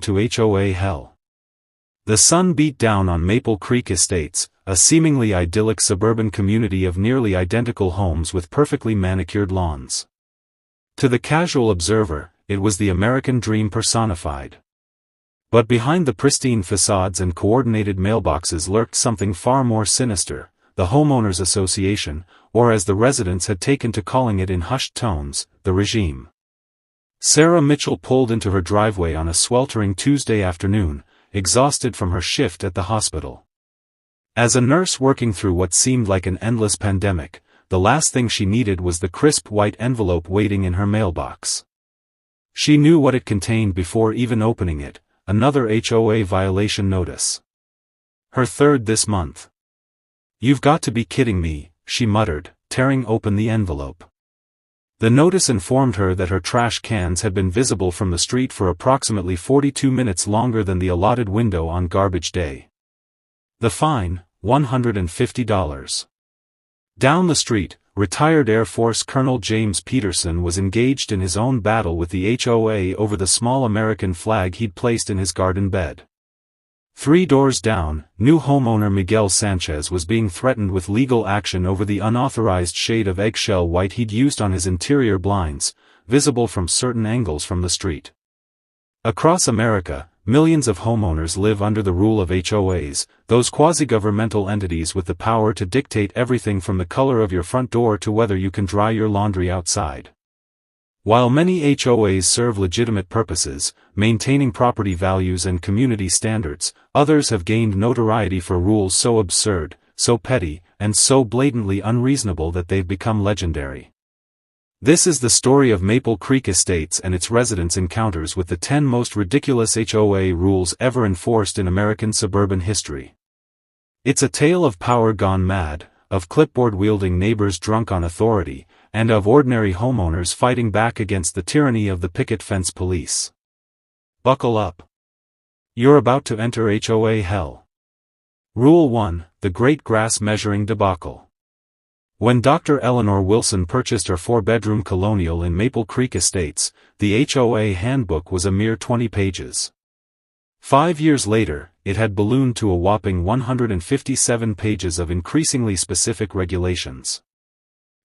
to HOA hell. The sun beat down on Maple Creek Estates, a seemingly idyllic suburban community of nearly identical homes with perfectly manicured lawns. To the casual observer, it was the American dream personified. But behind the pristine facades and coordinated mailboxes lurked something far more sinister, the Homeowners Association, or as the residents had taken to calling it in hushed tones, the regime. Sarah Mitchell pulled into her driveway on a sweltering Tuesday afternoon, exhausted from her shift at the hospital. As a nurse working through what seemed like an endless pandemic, the last thing she needed was the crisp white envelope waiting in her mailbox. She knew what it contained before even opening it, another HOA violation notice. Her third this month. "You've got to be kidding me," she muttered, tearing open the envelope. The notice informed her that her trash cans had been visible from the street for approximately 42 minutes longer than the allotted window on garbage day. The fine, $150. Down the street, retired Air Force Colonel James Peterson was engaged in his own battle with the HOA over the small American flag he'd placed in his garden bed. 3 doors down, new homeowner Miguel Sanchez was being threatened with legal action over the unauthorized shade of eggshell white he'd used on his interior blinds, visible from certain angles from the street. Across America, millions of homeowners live under the rule of HOAs, those quasi-governmental entities with the power to dictate everything from the color of your front door to whether you can dry your laundry outside. While many HOAs serve legitimate purposes, maintaining property values and community standards, others have gained notoriety for rules so absurd, so petty, and so blatantly unreasonable that they've become legendary. This is the story of Maple Creek Estates and its residents' encounters with the 10 most ridiculous HOA rules ever enforced in American suburban history. It's a tale of power gone mad, of clipboard-wielding neighbors drunk on authority, and of ordinary homeowners fighting back against the tyranny of the picket fence police. Buckle up. You're about to enter HOA hell. Rule 1, the Great Grass Measuring Debacle. When Dr. Eleanor Wilson purchased her 4-bedroom colonial in Maple Creek Estates, the HOA handbook was a mere 20 pages. 5 years later, it had ballooned to a whopping 157 pages of increasingly specific regulations.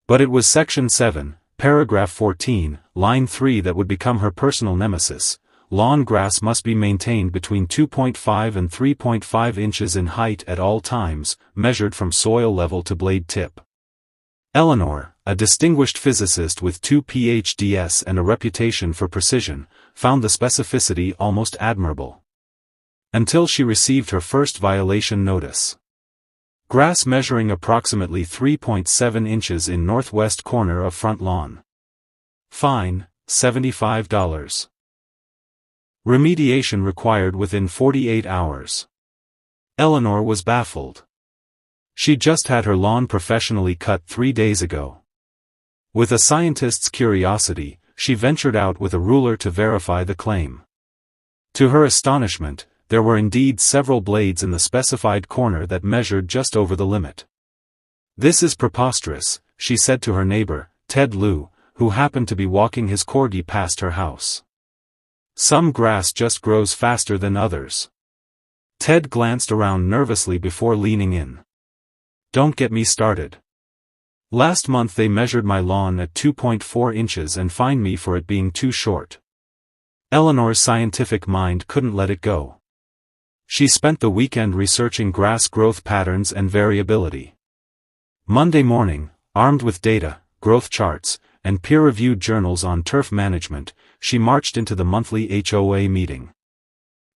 But it was Section 7, Paragraph 14, Line 3 that would become her personal nemesis. Lawn grass must be maintained between 2.5 and 3.5 inches in height at all times, measured from soil level to blade tip. Eleanor, a distinguished physicist with 2 PhDs and a reputation for precision, found the specificity almost admirable. Until she received her first violation notice. Grass measuring approximately 3.7 inches in northwest corner of front lawn. Fine, $75. Remediation required within 48 hours. Eleanor was baffled. She just had her lawn professionally cut 3 days ago. With a scientist's curiosity, she ventured out with a ruler to verify the claim. To her astonishment, there were indeed several blades in the specified corner that measured just over the limit. "This is preposterous," she said to her neighbor, Ted Liu, who happened to be walking his corgi past her house. "Some grass just grows faster than others." Ted glanced around nervously before leaning in. "Don't get me started. Last month they measured my lawn at 2.4 inches and fined me for it being too short." Eleanor's scientific mind couldn't let it go. She spent the weekend researching grass growth patterns and variability. Monday morning, armed with data, growth charts, and peer-reviewed journals on turf management, she marched into the monthly HOA meeting.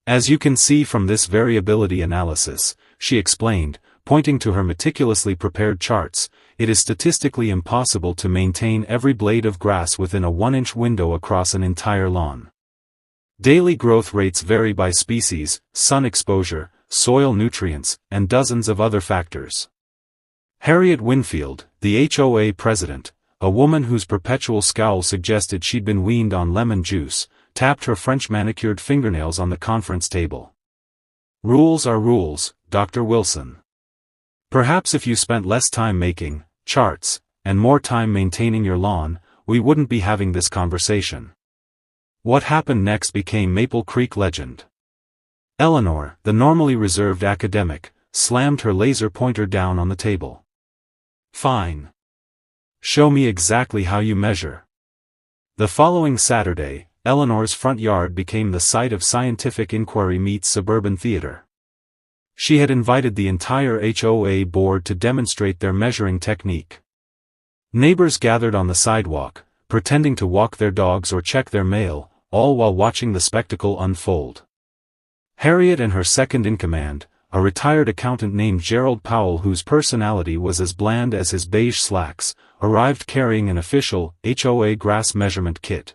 "As you can see from this variability analysis," she explained, pointing to her meticulously prepared charts, "it is statistically impossible to maintain every blade of grass within a 1-inch window across an entire lawn. Daily growth rates vary by species, sun exposure, soil nutrients, and dozens of other factors." Harriet Winfield, the HOA president, a woman whose perpetual scowl suggested she'd been weaned on lemon juice, tapped her French manicured fingernails on the conference table. "Rules are rules, Dr. Wilson. Perhaps if you spent less time making charts, and more time maintaining your lawn, we wouldn't be having this conversation." What happened next became Maple Creek legend. Eleanor, the normally reserved academic, slammed her laser pointer down on the table. Fine. Show me exactly how you measure. The following Saturday, Eleanor's front yard became the site of scientific inquiry meets suburban theater. She had invited the entire HOA board to demonstrate their measuring technique. Neighbors gathered on the sidewalk, pretending to walk their dogs or check their mail, all while watching the spectacle unfold. Harriet and her second-in-command, a retired accountant named Gerald Powell whose personality was as bland as his beige slacks, arrived carrying an official HOA grass measurement kit.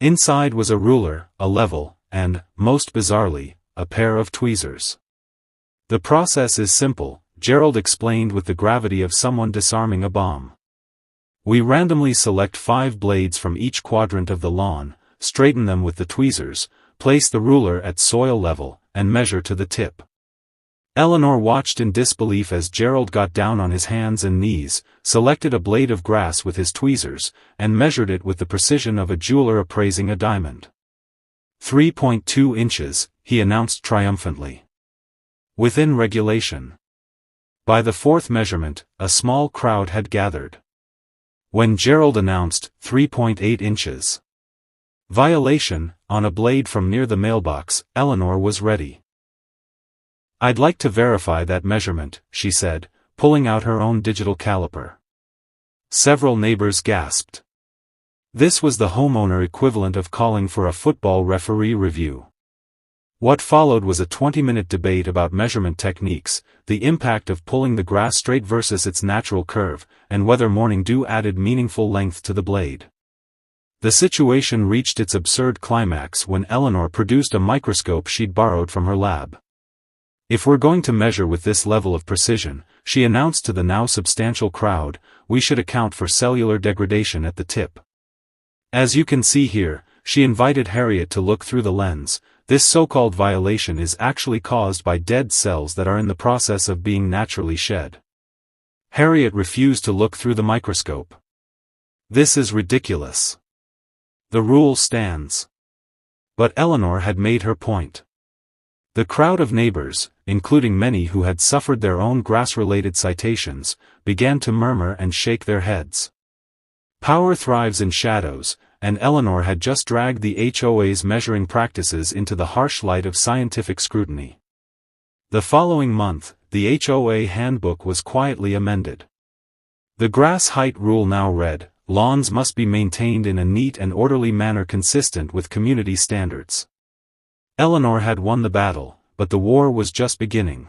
Inside was a ruler, a level, and, most bizarrely, a pair of tweezers. The process is simple, Gerald explained with the gravity of someone disarming a bomb. We randomly select 5 blades from each quadrant of the lawn, straighten them with the tweezers, place the ruler at soil level, and measure to the tip. Eleanor watched in disbelief as Gerald got down on his hands and knees, selected a blade of grass with his tweezers, and measured it with the precision of a jeweler appraising a diamond. 3.2 inches, he announced triumphantly. Within regulation. By the 4th measurement, a small crowd had gathered. When Gerald announced 3.8 inches. Violation, on a blade from near the mailbox, Eleanor was ready. I'd like to verify that measurement, she said, pulling out her own digital caliper. Several neighbors gasped. This was the homeowner equivalent of calling for a football referee review. What followed was a 20-minute debate about measurement techniques, the impact of pulling the grass straight versus its natural curve, and whether morning dew added meaningful length to the blade. The situation reached its absurd climax when Eleanor produced a microscope she'd borrowed from her lab. If we're going to measure with this level of precision, she announced to the now substantial crowd, we should account for cellular degradation at the tip. As you can see here, she invited Harriet to look through the lens. This so-called violation is actually caused by dead cells that are in the process of being naturally shed. Harriet refused to look through the microscope. This is ridiculous. The rule stands. But Eleanor had made her point. The crowd of neighbors, including many who had suffered their own grass-related citations, began to murmur and shake their heads. Power thrives in shadows, and Eleanor had just dragged the HOA's measuring practices into the harsh light of scientific scrutiny. The following month, the HOA handbook was quietly amended. The grass height rule now read, lawns must be maintained in a neat and orderly manner consistent with community standards. Eleanor had won the battle, but the war was just beginning.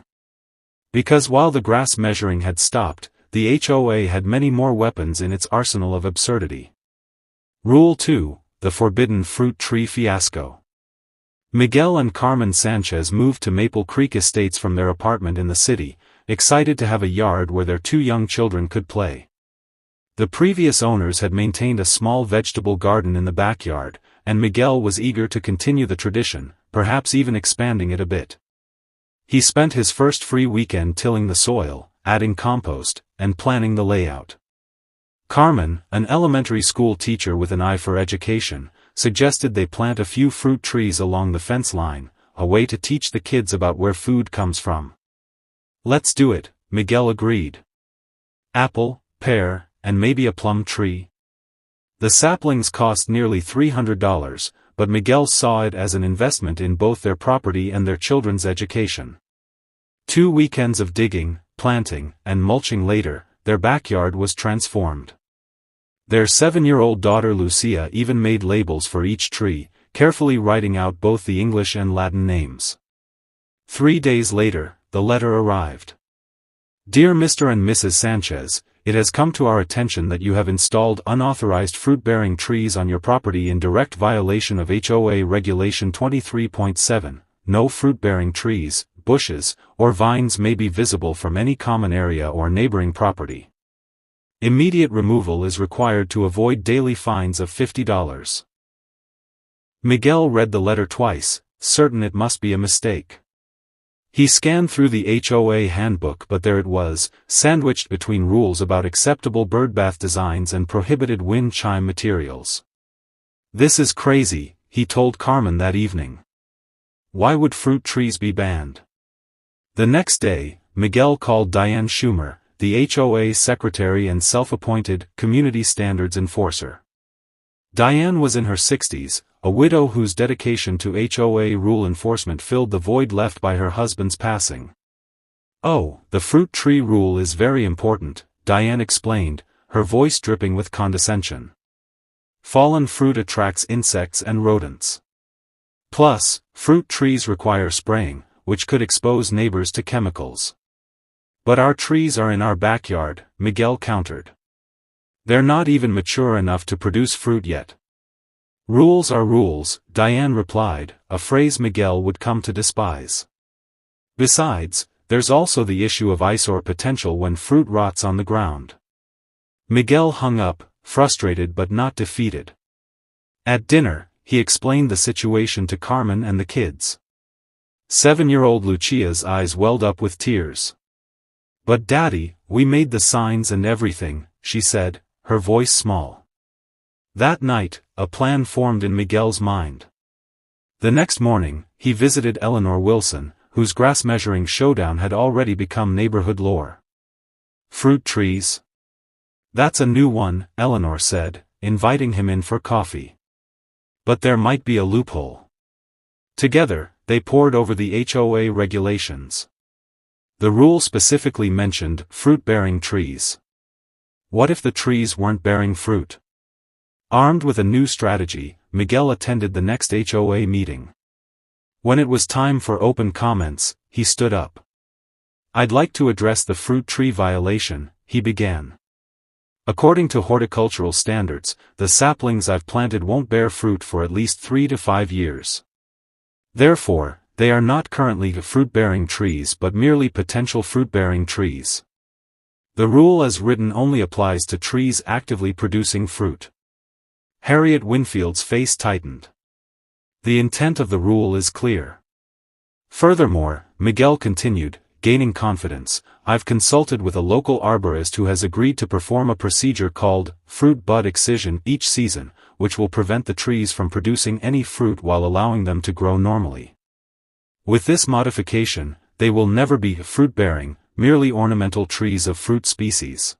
Because while the grass measuring had stopped, the HOA had many more weapons in its arsenal of absurdity. Rule 2, the Forbidden Fruit Tree Fiasco. Miguel and Carmen Sanchez moved to Maple Creek Estates from their apartment in the city, excited to have a yard where their 2 young children could play. The previous owners had maintained a small vegetable garden in the backyard, and Miguel was eager to continue the tradition, perhaps even expanding it a bit. He spent his first free weekend tilling the soil, adding compost, and planning the layout. Carmen, an elementary school teacher with an eye for education, suggested they plant a few fruit trees along the fence line, a way to teach the kids about where food comes from. Let's do it, Miguel agreed. Apple, pear, and maybe a plum tree. The saplings cost nearly $300, but Miguel saw it as an investment in both their property and their children's education. 2 weekends of digging, planting, and mulching later, their backyard was transformed. Their 7-year-old daughter Lucia even made labels for each tree, carefully writing out both the English and Latin names. 3 days later, the letter arrived. Dear Mr. and Mrs. Sanchez, it has come to our attention that you have installed unauthorized fruit-bearing trees on your property in direct violation of HOA Regulation 23.7. No fruit-bearing trees, bushes, or vines may be visible from any common area or neighboring property. Immediate removal is required to avoid daily fines of $50. Miguel read the letter twice, certain it must be a mistake. He scanned through the HOA handbook, but there it was, sandwiched between rules about acceptable birdbath designs and prohibited wind chime materials. This is crazy, he told Carmen that evening. Why would fruit trees be banned? The next day, Miguel called Diane Schumer, the HOA secretary and self-appointed community standards enforcer. Diane was in her 60s, a widow whose dedication to HOA rule enforcement filled the void left by her husband's passing. "Oh, the fruit tree rule is very important," Diane explained, her voice dripping with condescension. "Fallen fruit attracts insects and rodents. Plus, fruit trees require spraying, which could expose neighbors to chemicals." "But our trees are in our backyard," Miguel countered. "They're not even mature enough to produce fruit yet." "Rules are rules," Diane replied, a phrase Miguel would come to despise. "Besides, there's also the issue of eyesore potential when fruit rots on the ground." Miguel hung up, frustrated but not defeated. At dinner, he explained the situation to Carmen and the kids. 7-year-old Lucia's eyes welled up with tears. "But Daddy, we made the signs and everything," she said, her voice small. That night, a plan formed in Miguel's mind. The next morning, he visited Eleanor Wilson, whose grass-measuring showdown had already become neighborhood lore. "Fruit trees? That's a new one," Eleanor said, inviting him in for coffee. "But there might be a loophole." Together, they pored over the HOA regulations. The rule specifically mentioned fruit-bearing trees. What if the trees weren't bearing fruit? Armed with a new strategy, Miguel attended the next HOA meeting. When it was time for open comments, he stood up. "I'd like to address the fruit tree violation," he began. "According to horticultural standards, the saplings I've planted won't bear fruit for at least 3 to 5 years. Therefore, they are not currently fruit-bearing trees but merely potential fruit-bearing trees. The rule as written only applies to trees actively producing fruit." Harriet Winfield's face tightened. The intent of the rule is clear. Furthermore, Miguel continued, gaining confidence, "I've consulted with a local arborist who has agreed to perform a procedure called fruit bud excision each season, which will prevent the trees from producing any fruit while allowing them to grow normally. With this modification, they will never be fruit-bearing, merely ornamental trees of fruit species."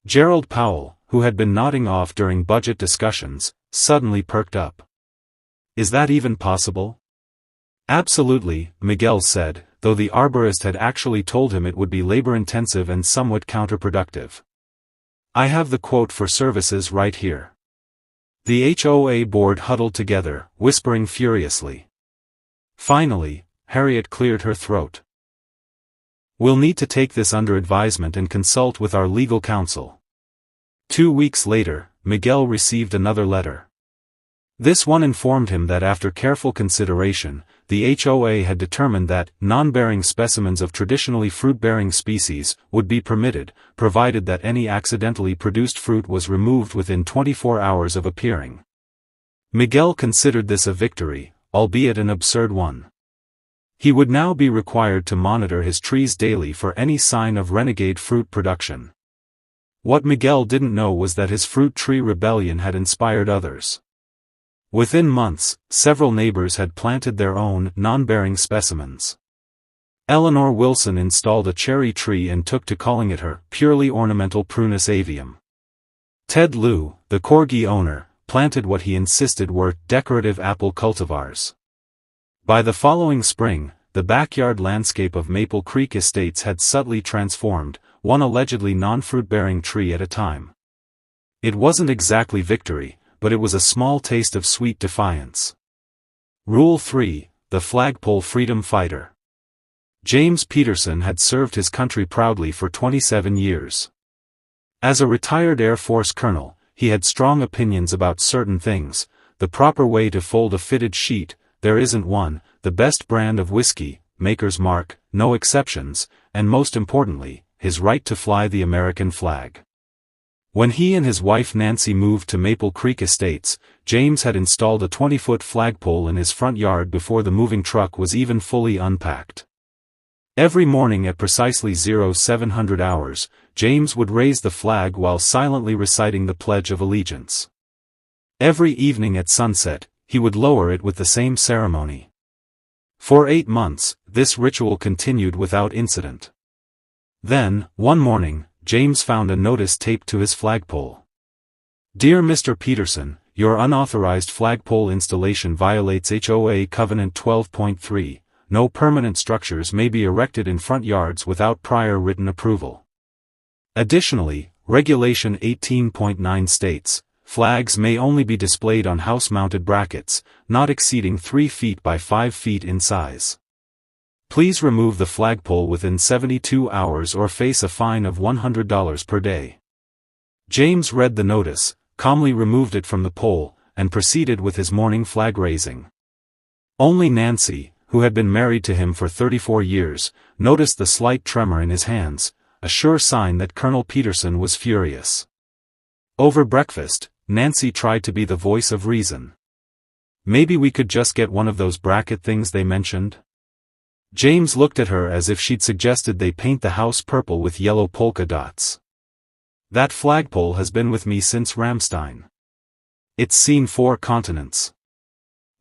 Gerald Powell, who had been nodding off during budget discussions, suddenly perked up. "Is that even possible?" "Absolutely," Miguel said, though the arborist had actually told him it would be labor-intensive and somewhat counterproductive. "I have the quote for services right here." The HOA board huddled together, whispering furiously. Finally, Harriet cleared her throat. "We'll need to take this under advisement and consult with our legal counsel." 2 weeks later, Miguel received another letter. This one informed him that after careful consideration, the HOA had determined that non-bearing specimens of traditionally fruit-bearing species would be permitted, provided that any accidentally produced fruit was removed within 24 hours of appearing. Miguel considered this a victory, albeit an absurd one. He would now be required to monitor his trees daily for any sign of renegade fruit production. What Miguel didn't know was that his fruit tree rebellion had inspired others. Within months, several neighbors had planted their own non-bearing specimens. Eleanor Wilson installed a cherry tree and took to calling it her purely ornamental Prunus avium. Ted Liu, the corgi owner, planted what he insisted were decorative apple cultivars. By the following spring, the backyard landscape of Maple Creek Estates had subtly transformed, one allegedly non-fruit-bearing tree at a time. It wasn't exactly victory, but it was a small taste of sweet defiance. Rule 3, the Flagpole Freedom Fighter. James Peterson had served his country proudly for 27 years. As a retired Air Force colonel, he had strong opinions about certain things: the proper way to fold a fitted sheet, there isn't one, the best brand of whiskey, Maker's Mark, no exceptions, and most importantly, his right to fly the American flag. When he and his wife Nancy moved to Maple Creek Estates, James had installed a 20-foot flagpole in his front yard before the moving truck was even fully unpacked. Every morning at precisely 0700 hours, James would raise the flag while silently reciting the Pledge of Allegiance. Every evening at sunset, he would lower it with the same ceremony. For 8 months, this ritual continued without incident. Then, one morning, James found a notice taped to his flagpole. "Dear Mr. Peterson, your unauthorized flagpole installation violates HOA Covenant 12.3. No permanent structures may be erected in front yards without prior written approval. Additionally, Regulation 18.9 states, flags may only be displayed on house-mounted brackets, not exceeding 3 feet by 5 feet in size. Please remove the flagpole within 72 hours or face a fine of $100 per day." James read the notice, calmly removed it from the pole, and proceeded with his morning flag raising. Only Nancy, who had been married to him for 34 years, noticed the slight tremor in his hands, a sure sign that Colonel Peterson was furious. Over breakfast, Nancy tried to be the voice of reason. "Maybe we could just get one of those bracket things they mentioned?" James looked at her as if she'd suggested they paint the house purple with yellow polka dots. "That flagpole has been with me since Ramstein. It's seen 4 continents."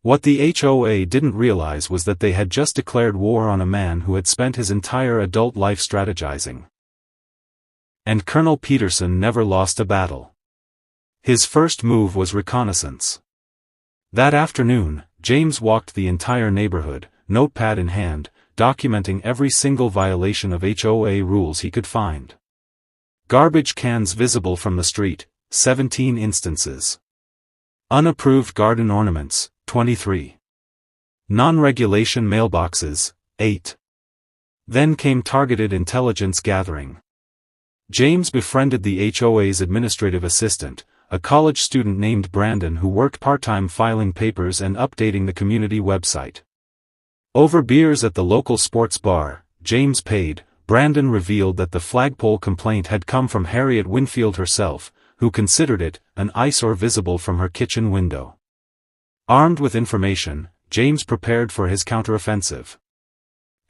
What the HOA didn't realize was that they had just declared war on a man who had spent his entire adult life strategizing. And Colonel Peterson never lost a battle. His first move was reconnaissance. That afternoon, James walked the entire neighborhood, notepad in hand, documenting every single violation of HOA rules he could find. Garbage cans visible from the street, 17 instances. Unapproved garden ornaments, 23. Non-regulation mailboxes, 8. Then came targeted intelligence gathering. James befriended the HOA's administrative assistant, a college student named Brandon who worked part-time filing papers and updating the community website. Over beers at the local sports bar, James paid, Brandon revealed that the flagpole complaint had come from Harriet Winfield herself, who considered it an eyesore visible from her kitchen window. Armed with information, James prepared for his counteroffensive.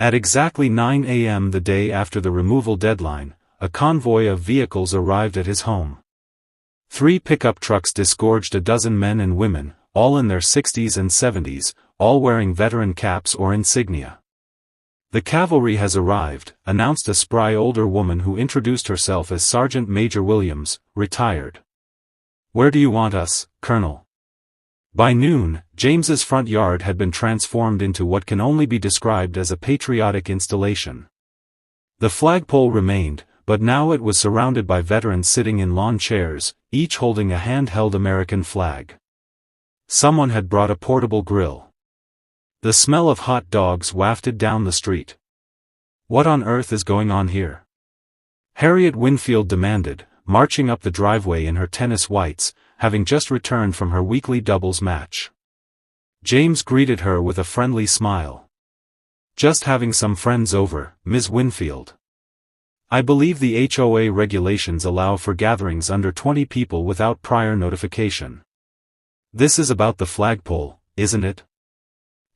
At exactly 9 a.m. the day after the removal deadline, a convoy of vehicles arrived at his home. 3 pickup trucks disgorged a dozen men and women, all in their 60s and 70s, all wearing veteran caps or insignia. "The cavalry has arrived," announced a spry older woman who introduced herself as Sergeant Major Williams, retired. "Where do you want us, Colonel?" By noon, James's front yard had been transformed into what can only be described as a patriotic installation. The flagpole remained, but now it was surrounded by veterans sitting in lawn chairs, each holding a handheld American flag. Someone had brought a portable grill. The smell of hot dogs wafted down the street. "What on earth is going on here?" Harriet Winfield demanded, marching up the driveway in her tennis whites, having just returned from her weekly doubles match. James greeted her with a friendly smile. "Just having some friends over, Ms. Winfield. I believe the HOA regulations allow for gatherings under 20 people without prior notification. This is about the flagpole, isn't it?"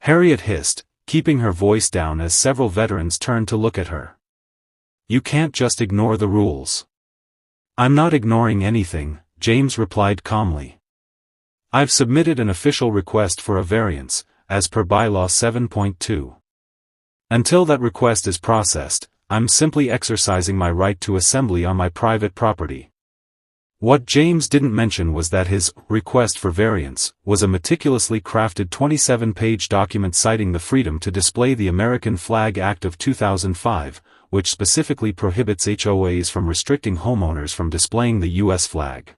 Harriet hissed, keeping her voice down as several veterans turned to look at her. "You can't just ignore the rules." "I'm not ignoring anything," James replied calmly. "I've submitted an official request for a variance, as per Bylaw 7.2. Until that request is processed, I'm simply exercising my right to assembly on my private property." What James didn't mention was that his request for variance was a meticulously crafted 27-page document citing the Freedom to Display the American Flag Act of 2005, which specifically prohibits HOAs from restricting homeowners from displaying the U.S. flag.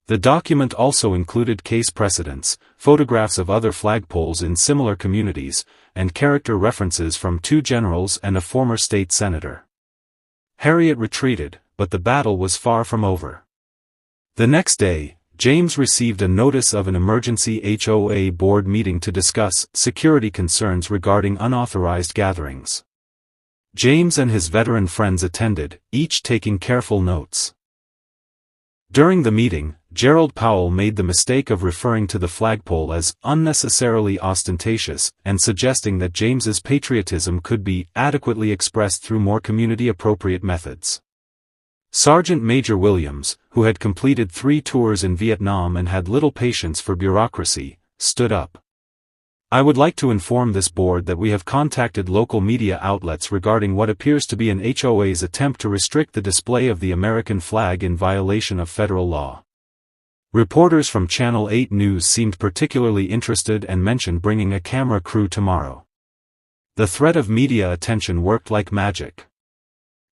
The document also included case precedents, photographs of other flagpoles in similar communities, and character references from 2 generals and a former state senator. Harriet retreated, but the battle was far from over. The next day, James received a notice of an emergency HOA board meeting to discuss security concerns regarding unauthorized gatherings. James and his veteran friends attended, each taking careful notes. During the meeting, Gerald Powell made the mistake of referring to the flagpole as unnecessarily ostentatious and suggesting that James's patriotism could be adequately expressed through more community-appropriate methods. Sergeant Major Williams, who had completed 3 tours in Vietnam and had little patience for bureaucracy, stood up. I would like to inform this board that we have contacted local media outlets regarding what appears to be an HOA's attempt to restrict the display of the American flag in violation of federal law. Reporters from Channel 8 News seemed particularly interested and mentioned bringing a camera crew tomorrow. The threat of media attention worked like magic.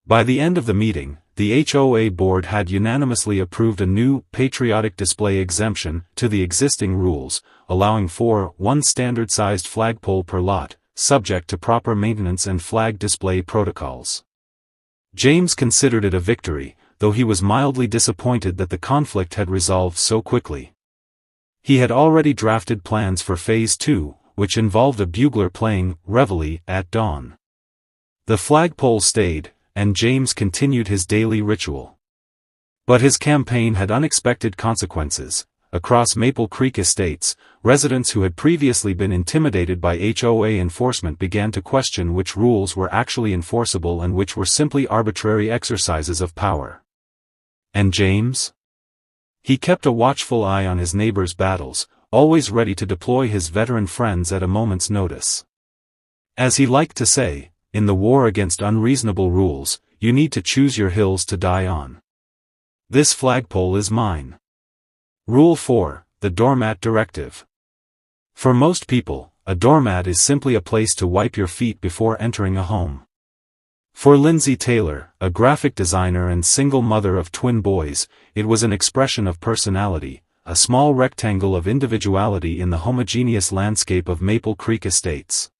By the end of the meeting, the HOA board had unanimously approved a new, patriotic display exemption to the existing rules, allowing for one standard-sized flagpole per lot, subject to proper maintenance and flag display protocols. James considered it a victory, though he was mildly disappointed that the conflict had resolved so quickly. He had already drafted plans for Phase 2, which involved a bugler playing Reveille at dawn. The flagpole stayed, and James continued his daily ritual. But his campaign had unexpected consequences. Across Maple Creek Estates, residents who had previously been intimidated by HOA enforcement began to question which rules were actually enforceable and which were simply arbitrary exercises of power. And James? He kept a watchful eye on his neighbors' battles, always ready to deploy his veteran friends at a moment's notice. As he liked to say, in the war against unreasonable rules, you need to choose your hills to die on. This flagpole is mine. Rule 4, the Doormat Directive. For most people, a doormat is simply a place to wipe your feet before entering a home. For Lindsay Taylor, a graphic designer and single mother of twin boys, it was an expression of personality, a small rectangle of individuality in the homogeneous landscape of Maple Creek Estates.